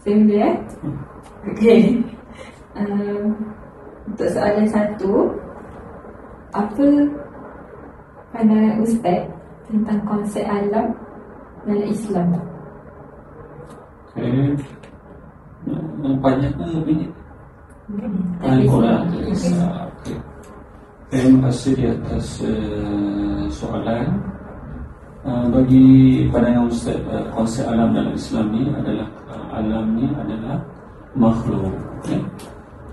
Boleh. Okey. Untuk soalan satu, apa pandangan Ustaz tentang konsep alam dalam Islam? Banyak lebih Al-Quran. Terima kasih di atas soalan. Bagi pandangan Ustaz, konsep alam dalam Islam ni adalah alam ni adalah makhluk.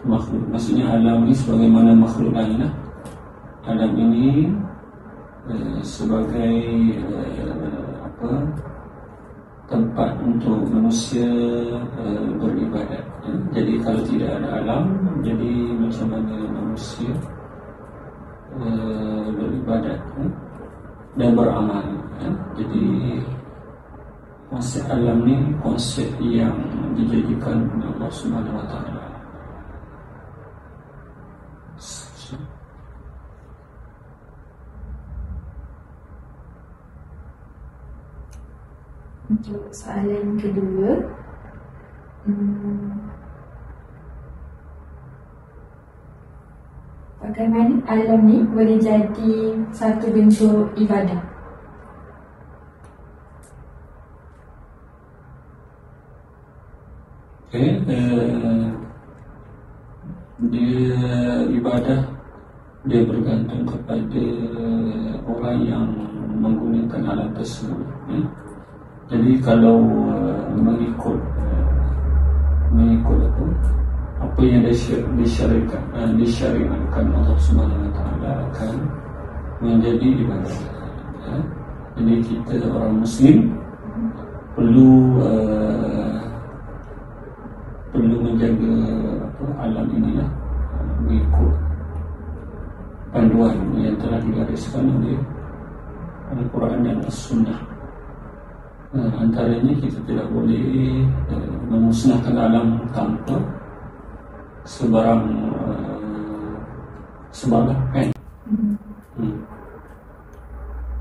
Makhluk, maksudnya alam ni sebagaimana makhluk lain lah. Alam ini sebagai tempat untuk manusia beribadat. Jadi kalau tidak ada alam, jadi macam mana manusia beribadat dan beramal. Jadi konsep alam ni konsep yang dijadikan oleh Allah Subhanahu Wa Taala. Untuk soalan kedua, bagaimana alam ni boleh jadi satu bentuk ibadah? Dia ibadah, dia bergantung kepada orang yang menggunakan alam tersebut. Jadi kalau mengikut apa yang disyariatkan Allah Subhanahu Wa Taala akan menjadi ibadah. Jadi kita orang Muslim perlu menjaga alam inilah, mengikut panduan yang telah digariskan oleh Al-Quran dan As-Sunnah. Antaranya kita tidak boleh memusnahkan alam tanpa sebarang sebab kan.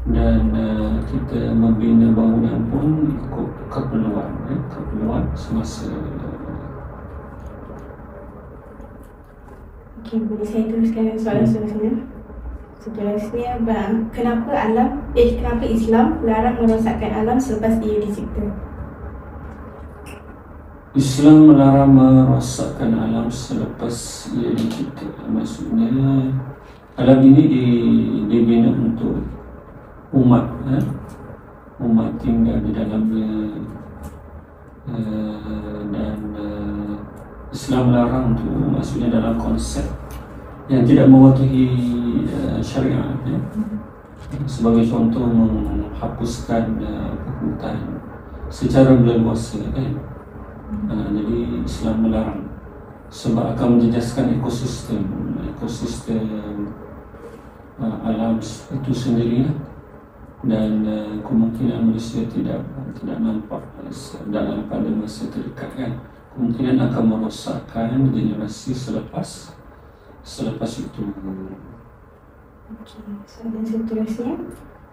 Dan kita membina bangunan pun ikut keperluan semasa. Okey, boleh saya teruskan soalan seterusnya? Seterusnya, kenapa Islam melarang merosakkan alam selepas ia dicipta? Islam melarang merosakkan alam selepas ia dicipta. Maksudnya alam ini dibina untuk umat, umat tinggal di dalamnya, dan Islam melarang tu maksudnya dalam konsep yang tidak mematuhi syariat. Sebagai contoh, menghapuskan hutan secara berleluasa. Jadi Islam melarang sebab akan menjejaskan ekosistem alam itu sendiri, dan kemungkinan manusia tidak nampak pada masa terdekat kan, kemungkinan akan merosakkan generasi selepas itu. Okey, soalan seterusnya,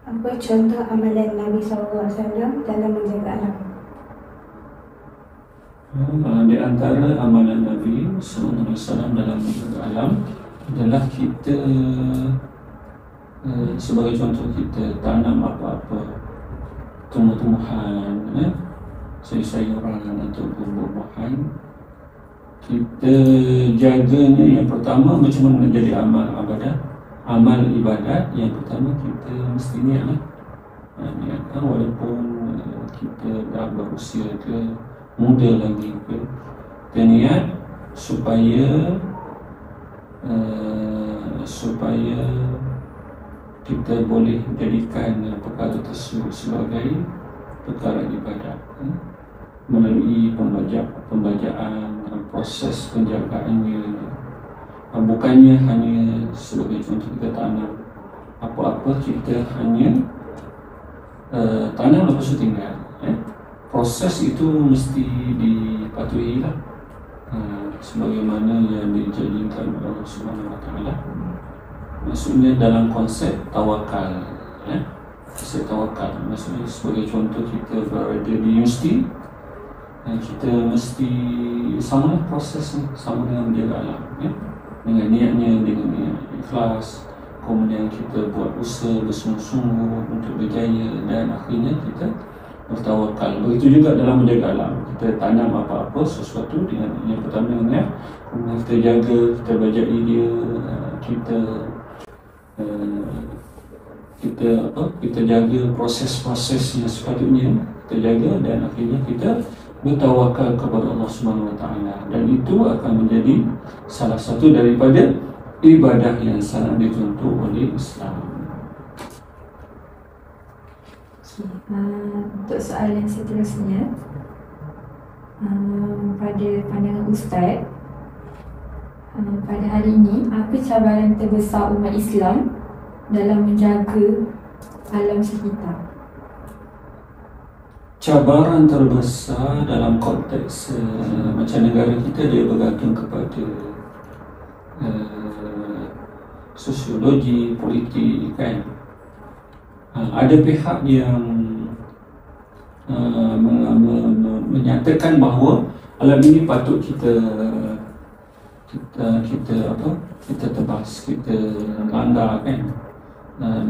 apa contoh amalan Nabi SAW dalam menjaga alam? Di antara amalan Nabi SAW dalam menjaga alam adalah kita sebagai contoh, kita tanam apa-apa tumbuh-tumbuhan, sayur-sayuran atau buah-buahan, kita jaganya. Yang pertama, macam mana menjadi amal ibadat, yang pertama kita mesti niatkan, walaupun kita dah berusia ke muda lagi ke, kita niat supaya kita boleh jadikan perkara tersebut sebagai perkara ibadat, melalui pembacaan, proses penjagaannya. Bukannya hanya sebagai contoh kita tanam apa-apa, kita hanya tanam lepas itu tinggal. Proses itu mesti dipatuhi lah, sebagaimana yang dijanjikan oleh Allah Subhanahu Wa Taala. Maksudnya dalam konsep tawakal, konsep tawakal maksudnya sebagai contoh, kita berada di universiti, kita mesti samalah prosesnya, sama dengan menjaga alam, ya? Dengan niatnya, dengan niat ikhlas, kemudian kita buat usaha bersungguh-sungguh untuk berjaya, dan akhirnya kita bertawakal. Begitu juga dalam menjaga alam, kita tanam apa-apa sesuatu dengan yang pertama dengan kemudian kita jaga, kita bajai dia, kita jaga proses-proses yang sepatutnya kita jaga, dan akhirnya kita bertawakal kepada Allah Subhanahu Wa Taala, dan itu akan menjadi salah satu daripada ibadah yang sangat dituntut oleh Islam. Untuk soalan seterusnya, pada pandangan Ustaz, pada hari ini apa cabaran terbesar umat Islam dalam menjaga alam sekitar? Cabaran terbesar dalam konteks macam negara kita, dia bergantung kepada sosiologi, politik, kan. Ada pihak yang menyatakan bahawa alam ini patut kita tebas, kita langgar, kan,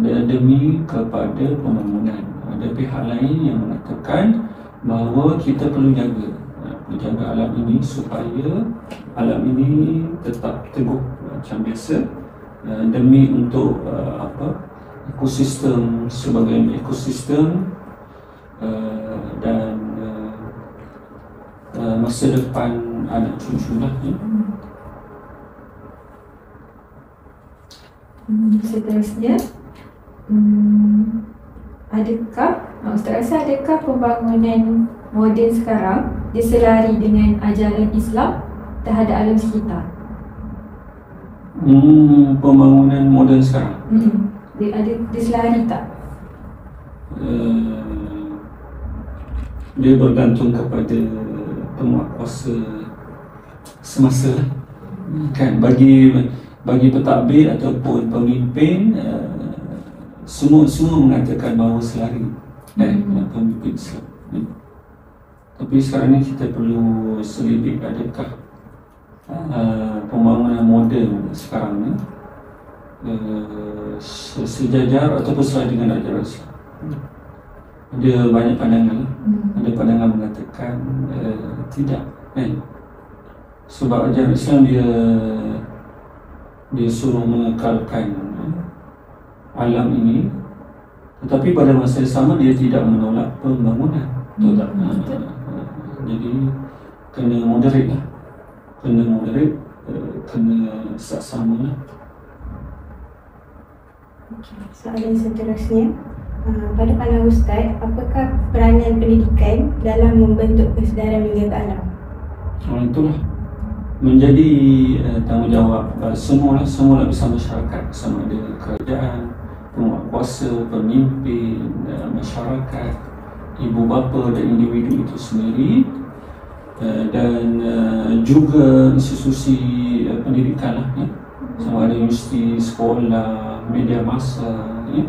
demi kepada pembangunan. Ada pihak lain yang mengatakan bahawa kita perlu jaga alam ini supaya alam ini tetap teguh macam biasa, demi untuk ekosistem sebagai ekosistem, dan masa depan anak cucu lah, ya. Seterusnya, Ustaz rasa adakah pembangunan moden sekarang diselari dengan ajaran Islam terhadap alam sekitar? Pembangunan moden sekarang Ada diselari tak? Dia bergantung kepada penguatkuasa semasa, kan. Bagi pentadbir ataupun pemimpin, semua mengatakan bahawa selari, pemimpin Islam. Tapi sekarang ni kita perlu selidiki adakah pembangunan moden sekarang ni sejajar ataupun selari dengan ajaran Islam. Ada banyak pandangan lah. Ada pandangan mengatakan tidak, kan. Sebab ajaran Islam dia suruh mengekalkan alam ini, tetapi pada masa yang sama dia tidak menolak pembangunan. Betul tak? Jadi kena moderate lah, kena saksama lah. Soalan seterusnya, pada pandangan Ustaz, apakah peranan pendidikan dalam membentuk kesedaran menjaga alam? Itulah menjadi tanggungjawab semua lapisan masyarakat, sama ada kerajaan, penguatkuasa, pemimpin, masyarakat, ibu bapa dan individu itu sendiri, dan juga institusi pendidikan lah, ya. Sama ada universiti, sekolah, media massa, ya.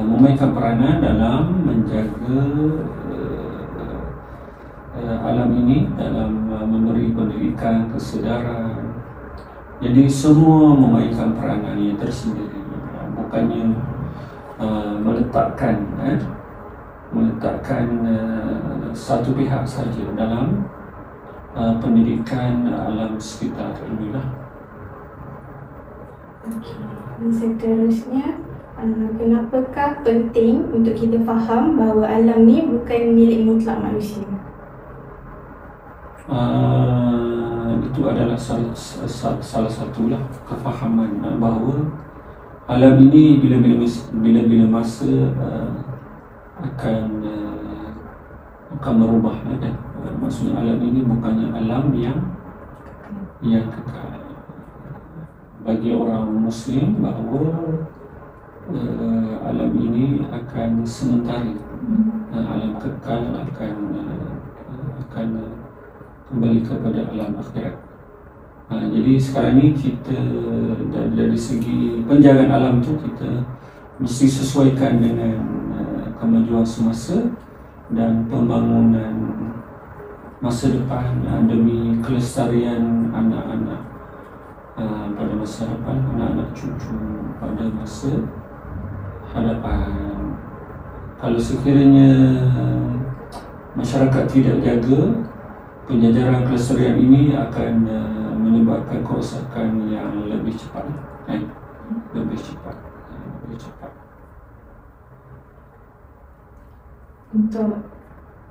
Memainkan peranan dalam menjaga alam ini, dalam memberi pendidikan, kesedaran. Jadi semua memainkan peranannya tersendiri, bukannya meletakkan satu pihak saja dalam pendidikan alam sekitar inilah. Seterusnya, kenapakah penting untuk kita faham bahawa alam ni bukan milik mutlak manusia? Itu adalah salah satulah kefahaman bahawa alam ini bila masa akan berubah, kan. Maksudnya alam ini bukannya alam yang kekal. Bagi orang Muslim bahawa alam ini akan sementara, alam kekal akan kembali kepada alam akhirat. Jadi sekarang ni kita dari segi penjagaan alam tu kita mesti sesuaikan dengan kemajuan semasa dan pembangunan masa depan, demi kelestarian anak-anak pada masa depan, anak-anak cucu pada masa hadapan. Kalau sekiranya masyarakat tidak jaga, penjajaran kelestarian ini akan menyebabkan kerosakan yang lebih cepat, lebih cepat. Untuk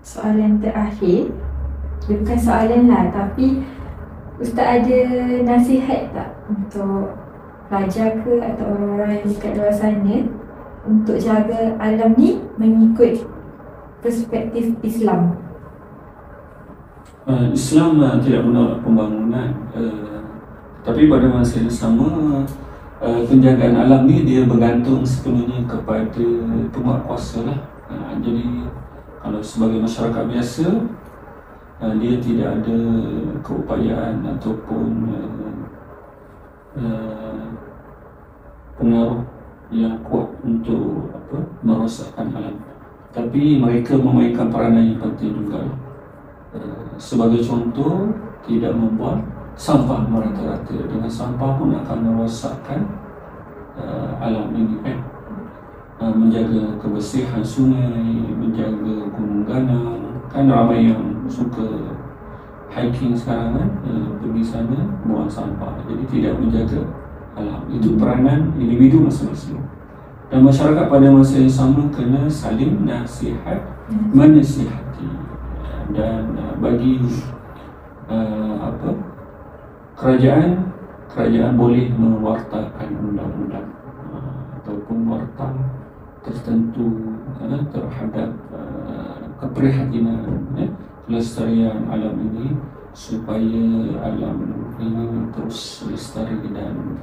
soalan terakhir, dia bukan soalan lah, tapi Ustaz ada nasihat tak untuk pelajar ke atau orang-orang yang dekat luar sana untuk jaga alam ni mengikut perspektif Islam? Islam tidak menolak pembangunan, tapi pada masa yang sama penjagaan alam ni dia bergantung sepenuhnya kepada penguatkuasa lah. Jadi kalau sebagai masyarakat biasa, dia tidak ada keupayaan ataupun pengaruh yang kuat untuk merosakkan alam. Tapi mereka memainkan peranan yang penting juga. Sebagai contoh, tidak membuat sampah merata-rata. Dengan sampah pun akan merosakkan alam ini, menjaga kebersihan sungai, menjaga gunung ganang. Kan ramai yang suka hiking sekarang kan, pergi sana buang sampah. Jadi tidak menjaga alam. Itu peranan individu masing-masing. Dan masyarakat pada masa yang sama kena saling nasihat, menasihati. Dan bagi kerajaan boleh mewartakan undang-undang ataupun warta tertentu terhadap keprihatinan kelestarian alam ini, supaya alam ini terus lestari dan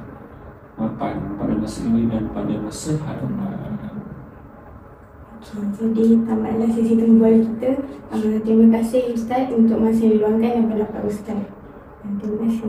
mapan pada masa ini dan pada masa hadapan. Jadi tamatlah sesi tengbual kita. Terima kasih Ustaz untuk masa yang diluangkan dan pendapat Ustaz. Terima kasih.